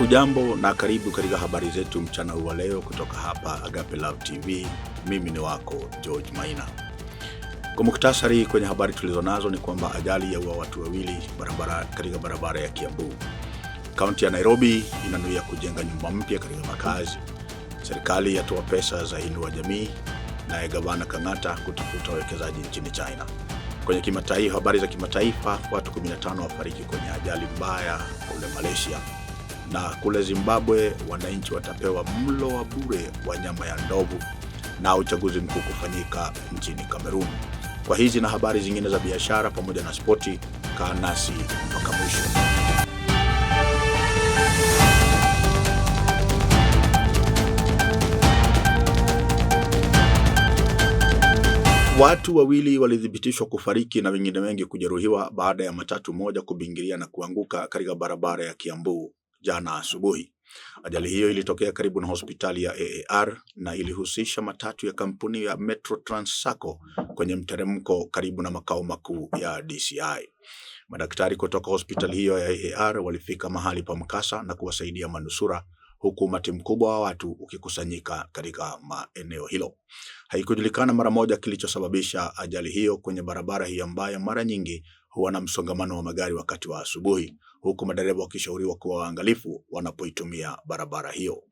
Hujambo na karibu katika habari zetu mchana huu wa leo kutoka hapa Agape Love TV. Mimi ni wako George Maina. Kwa mukhtasari kwenye habari tulizonazo ni kwamba ajali yaua watu wawili katika barabara ya Kiambu. Kaunti ya Nairobi inanuia kujenga nyumba mpya katika makazi. Serikali yatoa pesa za Inua Jamii, naye Gavana Kang'ata kutafuta wawekezaji nchini China. Kwenye kimataifa, habari za kimataifa, watu 15 wafariki kwenye ajali mbaya kule Malaysia. Na kule Zimbabwe wananchi watapewa mlo wa bure wa nyama ya ndovu, na uchaguzi mkuu kufanyika nchini Cameroon. Kwa hizi na habari zingine za biashara pamoja na spoti, kaa nasi mpaka mwisho. Watu wawili walithibitishwa kufariki na wengine wengi kujeruhiwa baada ya matatu moja kubingiria na kuanguka katika barabara ya Kiambu jana asubuhi. Ajali hiyo ilitokea karibu na hospitali ya AAR na ilihusisha matatu ya kampuni ya Metro Trans Sacco kwenye mteremko karibu na makao makuu ya DCI. Madaktari kutoka hospitali hiyo ya AAR walifika mahali pa mkasa na kuwasaidia manusura, huku umati mkubwa wa watu ukikusanyika katika maeneo hilo. Haikujulikana mara moja kilichosababisha ajali hiyo kwenye barabara hii ambayo mara nyingi huwa na msongamano wa magari wakati wa asubuhi, huku madereva wakishauriwa kuwa waangalifu wanapoitumia barabara hiyo.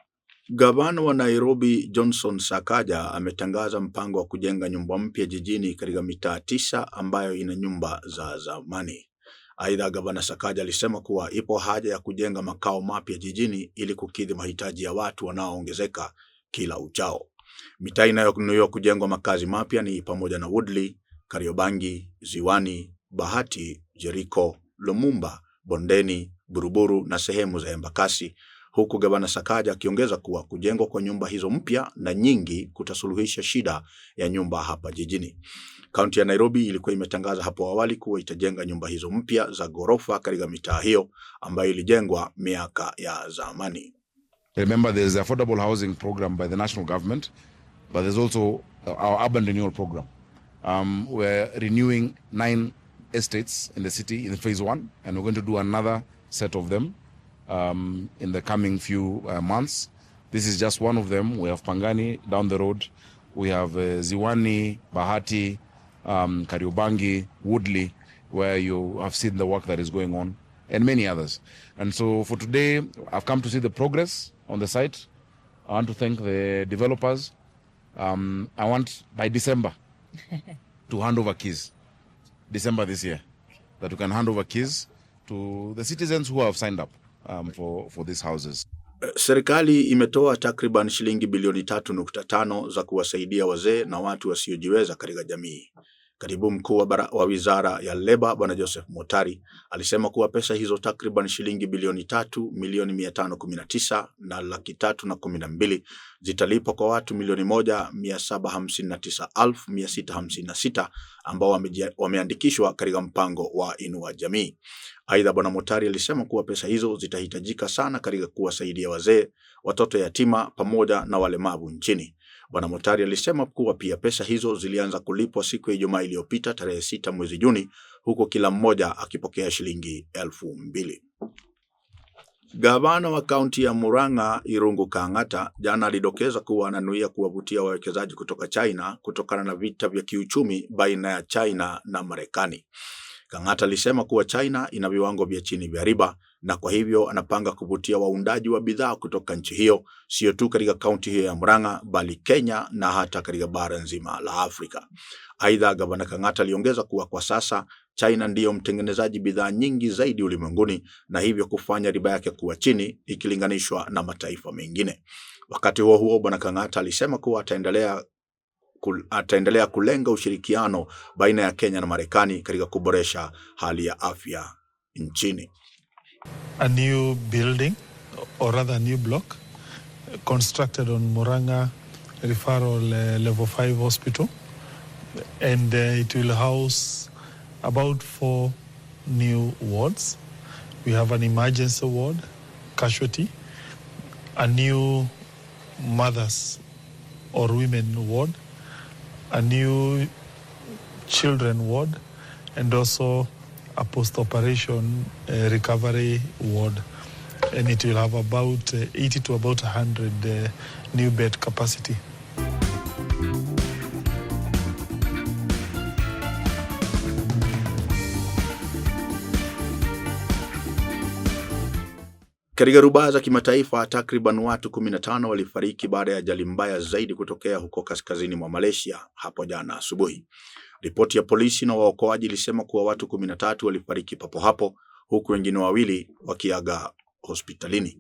Gavana wa Nairobi Johnson Sakaja ametangaza mpango wa kujenga nyumba mpya jijini katika mitaa 9 ambayo ina nyumba za zamani. Aidha, Gavana Sakaja alisema kuwa ipo haja ya kujenga makao mapya jijini ili kukidhi mahitaji ya watu wanaoongezeka kila uchao. Mitaa inayonuiwa kujengwa makazi mapya ni pamoja na Woodley, Kariobangi, Ziwani, Bahati, Jericho, Lumumba, Bondeni, Buruburu na sehemu za Embakasi, huku Gavana Sakaja akiongeza kuwa kujengwa kwa nyumba hizo mpya na nyingi kutasuluhisha shida ya nyumba hapa jijini. Kaunti ya Nairobi ilikuwa imetangaza hapo awali kuwa itajenga nyumba hizo mpya za ghorofa katika mitaa hiyo ambayo ilijengwa miaka ya zamani. Remember, there is the affordable housing program by the national government, but there's also our urban renewal program. We're renewing 9 estates in the city in phase 1, and we're going to do another set of them in the coming few months. This is just one of them. We have Pangani down the road. We have Ziwani, Bahati, Kariobangi, Woodley, where you have seen the work that is going on, and many others. And so for today, I've come to see the progress on the site. I want to thank the developers. I want by December to hand over keys. December this year, that we can hand over keys to the citizens who have signed up for these houses. Serikali imetoa takriban shilingi bilioni 3.5 za kuwasaidia wazee na watu wasiojiweza katika jamii. Katibu mkuu wa Wizara ya Leba Bwana Joseph Motari alisema kuwa pesa hizo takriban shilingi bilioni 3,519 na 312,000 zitalipwa kwa watu 1,759,656 ambao wameandikishwa katika mpango wa Inua Jamii. Aidha, Bwana Motari alisema kuwa pesa hizo zitahitajika sana katika kuwasaidia wazee, watoto yatima pamoja na walemavu nchini. Bwana Motari alisema kuwa pia pesa hizo zilianza kulipwa siku ya Ijumaa iliyopita tarehe 6 mwezi Juni, huko kila mmoja akipokea shilingi 2,000. Gavana wa kaunti ya Murang'a Irungu Kang'ata jana alidokeza kuwa ananuia kuwavutia wawekezaji kutoka China kutokana na vita vya kiuchumi baina ya China na Marekani. Kang'ata alisema kuwa China ina viwango vya chini vya riba na kwa hivyo anapanga kuvutia waundaji wa bidhaa kutoka nchi hiyo, sio tu katika kaunti hiyo ya Murang'a bali Kenya na hata katika bara nzima la Afrika. Aidha, Gavana Kang'ata aliongeza kuwa kwa sasa China ndiyo mtengenezaji bidhaa nyingi zaidi ulimwenguni na hivyo kufanya riba yake kuwa chini ikilinganishwa na mataifa mengine. Wakati huo huo, Bwana Kang'ata alisema kuwa ataendelea kulenga ushirikiano baina ya Kenya na Marekani katika kuboresha hali ya afya nchini. A new building, or rather a new block, constructed on Murang'a Referral Level 5 Hospital, and it will house about 4 new wards. We have an emergency ward, casualty, a new mothers or women ward, a new children ward, and also a post-operation recovery ward. and it will have about 80 to about 100 new bed capacity. Katika rubaa za kimataifa, takriban watu 15 walifariki baada ya ajali mbaya zaidi kutokea huko kaskazini mwa Malaysia hapo jana asubuhi. Ripoti ya polisi na waokoaji ilisema kuwa watu 13 walifariki papo hapo, huku wengine 2 wakiaga hospitalini.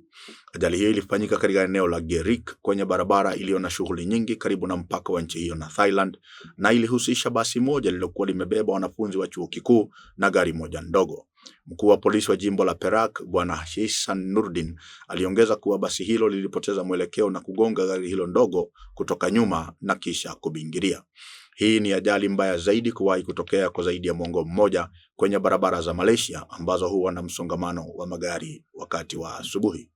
Ajali hiyo ilifanyika katika eneo la Gerik kwenye barabara iliyo na shughuli nyingi karibu na mpaka wa nchi hiyo na Thailand, na ilihusisha basi moja lililokuwa limebeba wanafunzi wa chuo kikuu na gari moja ndogo. Mkuu wa polisi wa jimbo la Perak, Bwana Hissan Nurdin, aliongeza kuwa basi hilo lilipoteza mwelekeo na kugonga gari hilo ndogo kutoka nyuma na kisha kubingiria. Hii ni ajali mbaya zaidi kuwahi kutokea kwa zaidi ya mwongo mmoja kwenye barabara za Malaysia ambazo huwa na msongamano wa magari wakati wa asubuhi.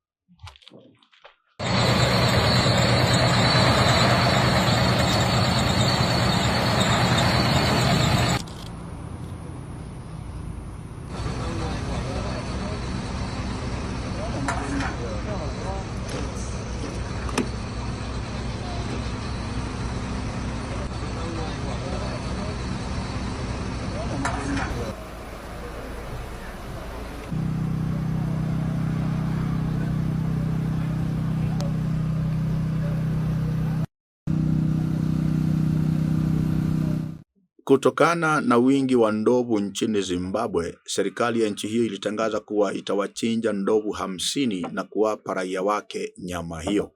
Kutokana na wingi wa ndovu nchini Zimbabwe, serikali ya nchi hiyo ilitangaza kuwa itawachinja ndovu 50 na kuwapa raia wake nyama hiyo.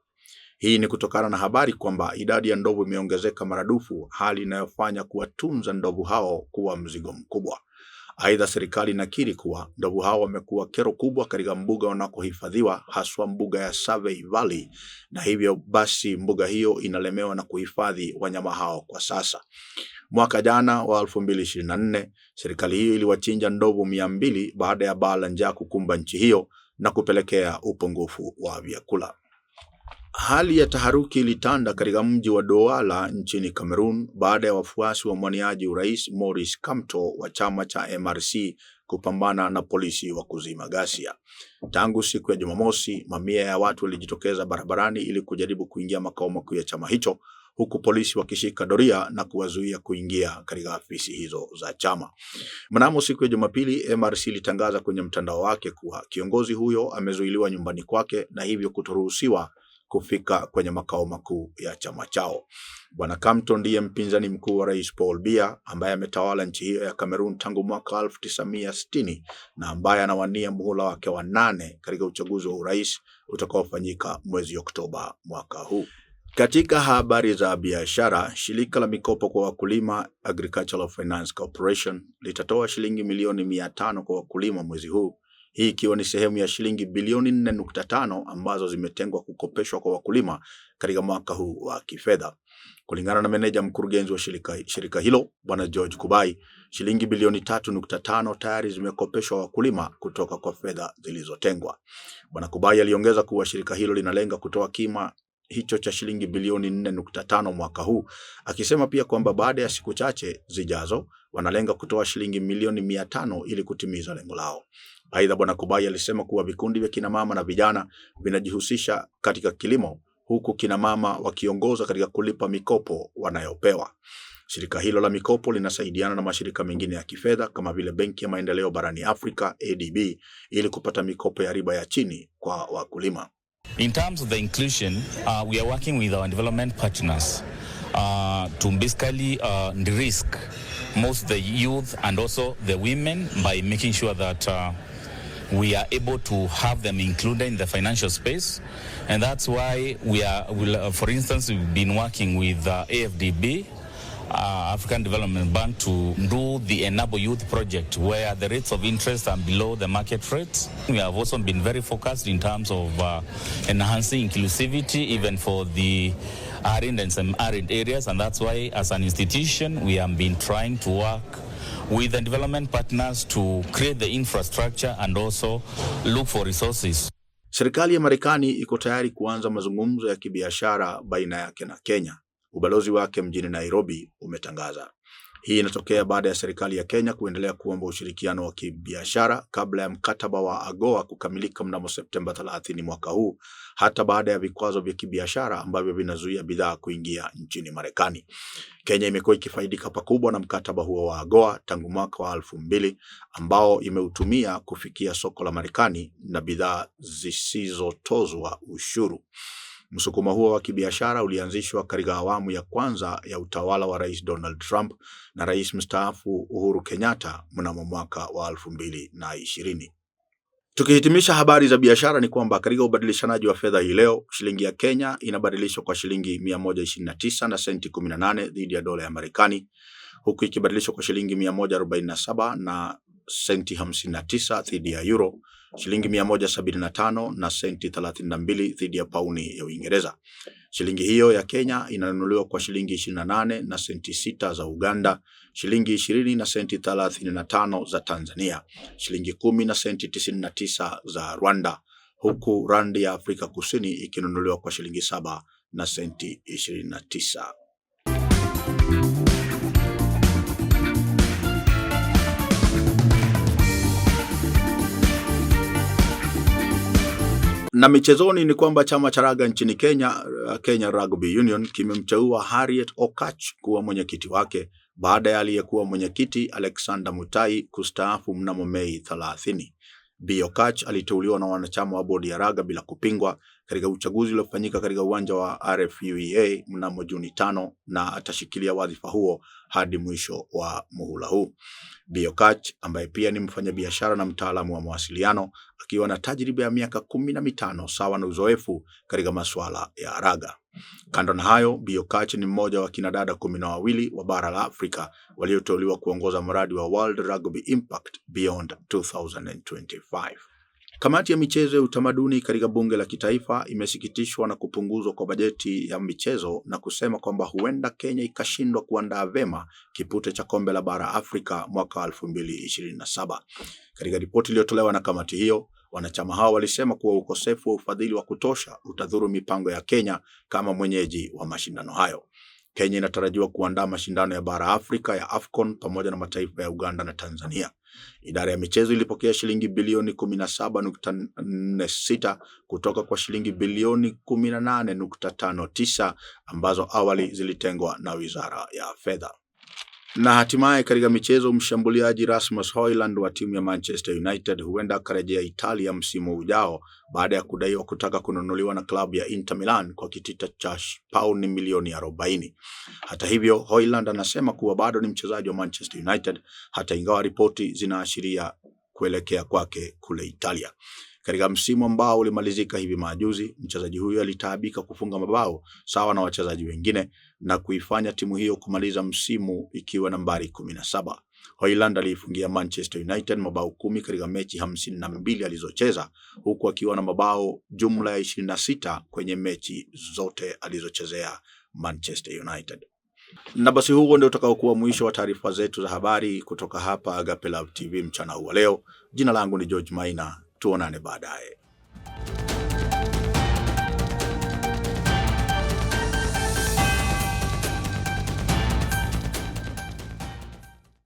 Hii ni kutokana na habari kwamba idadi ya ndovu imeongezeka maradufu, hali inayofanya kuwatunza ndovu hao kuwa mzigo mkubwa. Aidha, serikali inakiri kuwa ndovu hao wamekuwa kero kubwa katika mbuga wanakohifadhiwa, haswa mbuga ya Survey Valley, na hivyo basi mbuga hiyo inalemewa na kuhifadhi wanyama hao kwa sasa. Mwaka jana wa 2024, serikali hiyo iliwachinja ndovu 200 baada ya baa la njaa kukumba nchi hiyo na kupelekea upungufu wa vyakula. Hali ya taharuki ilitanda katika mji wa Douala nchini Cameroon baada ya wafuasi wa mwaniaji urais Maurice Kamto wa chama cha MRC kupambana na polisi wa kuzima ghasia. Tangu siku ya Jumamosi, mamia ya watu walijitokeza barabarani ili kujaribu kuingia makao makuu ya chama hicho, huku polisi wakishika doria na kuwazuia kuingia katika afisi hizo za chama. Mnamo siku ya Jumapili, MRC ilitangaza kwenye mtandao wake kuwa kiongozi huyo amezuiliwa nyumbani kwake na hivyo kutoruhusiwa kufika kwenye makao makuu ya chama chao. Bwana Kamto ndiye mpinzani mkuu wa Rais Paul Biya ambaye ametawala nchi hiyo ya Cameroon tangu mwaka 1960 na ambaye anawania muhula wake wa 8 katika uchaguzi wa urais utakaofanyika mwezi Oktoba mwaka huu. Katika habari za biashara, shirika la mikopo kwa wakulima Agricultural Finance Corporation litatoa shilingi milioni 500 kwa wakulima mwezi huu. Hii ikiwa ni sehemu ya shilingi bilioni 4.5 ambazo zimetengwa kukopeshwa kwa wakulima katika mwaka huu wa kifedha. Kulingana na meneja mkurugenzi wa shirika hilo, Bwana George Kubai, shilingi bilioni 3.5 tayari zimekopeshwa wakulima kutoka kwa fedha zilizotengwa. Bwana Kubai aliongeza kuwa shirika hilo linalenga kutoa kima hicho cha shilingi bilioni 4.5 mwaka huu, akisema pia kwamba baada ya siku chache zijazo wanalenga kutoa shilingi milioni 500 ili kutimiza lengo lao. Aidha, Bwana Kubai alisema kuwa vikundi vya kina mama na vijana vinajihusisha katika kilimo, huku kina mama wakiongoza katika kulipa mikopo wanayopewa. Shirika hilo la mikopo linasaidiana na mashirika mengine ya kifedha kama vile Benki ya Maendeleo Barani Afrika ADB ili kupata mikopo ya riba ya chini kwa wakulima. In terms of the inclusion, we are working with our development partners to basically de-risk most the youth and also the women by making sure that we are able to have them included in the financial space. And that's why for instance, we've been working with AFDB, African Development Bank, to do the Enable Youth project where the rates of interest are below the market rates. We have also been very focused in terms of enhancing inclusivity even for the arid and semi-arid areas, and that's why as an institution we have been trying to work with the development partners to create the infrastructure and also look for resources. Serikali ya Marekani iko tayari kuanza mazungumzo ya kibiashara baina yake na Kenya. Ubalozi wake mjini Nairobi umetangaza. Hii inatokea baada ya serikali ya Kenya kuendelea kuomba ushirikiano wa kibiashara kabla ya mkataba wa AGOA kukamilika mnamo Septemba 30 mwaka huu, hata baada ya vikwazo vya kibiashara ambavyo vinazuia bidhaa kuingia nchini Marekani. Kenya imekuwa ikifaidika pakubwa na mkataba huo wa AGOA tangu mwaka wa 2000 ambao imeutumia kufikia soko la Marekani na bidhaa zisizotozwa ushuru. Msukumo huo wa kibiashara ulianzishwa katika awamu ya kwanza ya utawala wa Rais Donald Trump na Rais mstaafu Uhuru Kenyatta mnamo mwaka wa 2020. Tukihitimisha habari za biashara ni kwamba katika ubadilishanaji wa fedha hii leo, shilingi ya Kenya inabadilishwa kwa shilingi 129 na senti 18 dhidi ya dola ya Marekani, huku ikibadilishwa kwa shilingi 147 na senti 59 dhidi ya euro, shilingi 175 na senti 32 dhidi ya pauni ya Uingereza. Shilingi hiyo ya Kenya inanunuliwa kwa shilingi 28 na senti 6 za Uganda, shilingi 20 na senti 35 za Tanzania, shilingi 10 na senti 99 za Rwanda, huku randi ya Afrika Kusini ikinunuliwa kwa shilingi 7 na senti 29. Na michezoni ni kwamba chama cha raga nchini Kenya, Kenya Rugby Union, kimemteua Harriet Okatch kuwa mwenyekiti wake baada ya aliyekuwa mwenyekiti Alexander Mutai kustaafu mnamo Mei 30. Bi Okatch aliteuliwa na wanachama wa bodi ya raga bila kupingwa katika uchaguzi uliofanyika katika uwanja wa RFUEA mnamo Juni 5 na atashikilia wadhifa huo hadi mwisho wa muhula huu. Bi Okatch ambaye pia ni mfanyabiashara na mtaalamu wa mawasiliano akiwa na tajriba ya miaka 15 sawa na uzoefu katika masuala ya raga. Kando na hayo, Bi Okatch ni mmoja wa kinadada 12 wa bara la Afrika walioteuliwa kuongoza mradi wa World Rugby Impact Beyond 2025. Kamati ya michezo ya utamaduni katika bunge la kitaifa imesikitishwa na kupunguzwa kwa bajeti ya michezo na kusema kwamba huenda Kenya ikashindwa kuandaa vema kipute cha kombe la bara Afrika mwaka 2027. Katika ripoti iliyotolewa na kamati hiyo, wanachama hao walisema kuwa ukosefu wa ufadhili wa kutosha utadhuru mipango ya Kenya kama mwenyeji wa mashindano hayo. Kenya inatarajiwa kuandaa mashindano ya bara Afrika ya AFCON pamoja na mataifa ya Uganda na Tanzania. Idara ya michezo ilipokea shilingi bilioni 17.46 kutoka kwa shilingi bilioni 18.59 ambazo awali zilitengwa na Wizara ya Fedha. Na hatimaye katika michezo, mshambuliaji Rasmus Hojlund wa timu ya Manchester United huenda akarejea Italia msimu ujao baada ya kudaiwa kutaka kununuliwa na klabu ya Inter Milan kwa kitita cha pauni milioni 40. Hata hivyo, Hojlund anasema kuwa bado ni mchezaji wa Manchester United hata ingawa ripoti zinaashiria kuelekea kwake kule Italia. Katika msimu ambao ulimalizika hivi majuzi, mchezaji huyo alitaabika kufunga mabao sawa na wachezaji wengine na kuifanya timu hiyo kumaliza msimu ikiwa nambari 17. Hojlund aliifungia Manchester United mabao 10 katika mechi 52 alizocheza, huku akiwa na mabao jumla ya 26 kwenye mechi zote alizochezea Manchester United. Na basi huo ndio utakaokuwa mwisho wa taarifa zetu za habari kutoka hapa Agape Love TV mchana huu leo. Jina langu ni George Maina. Tuonane baadaye.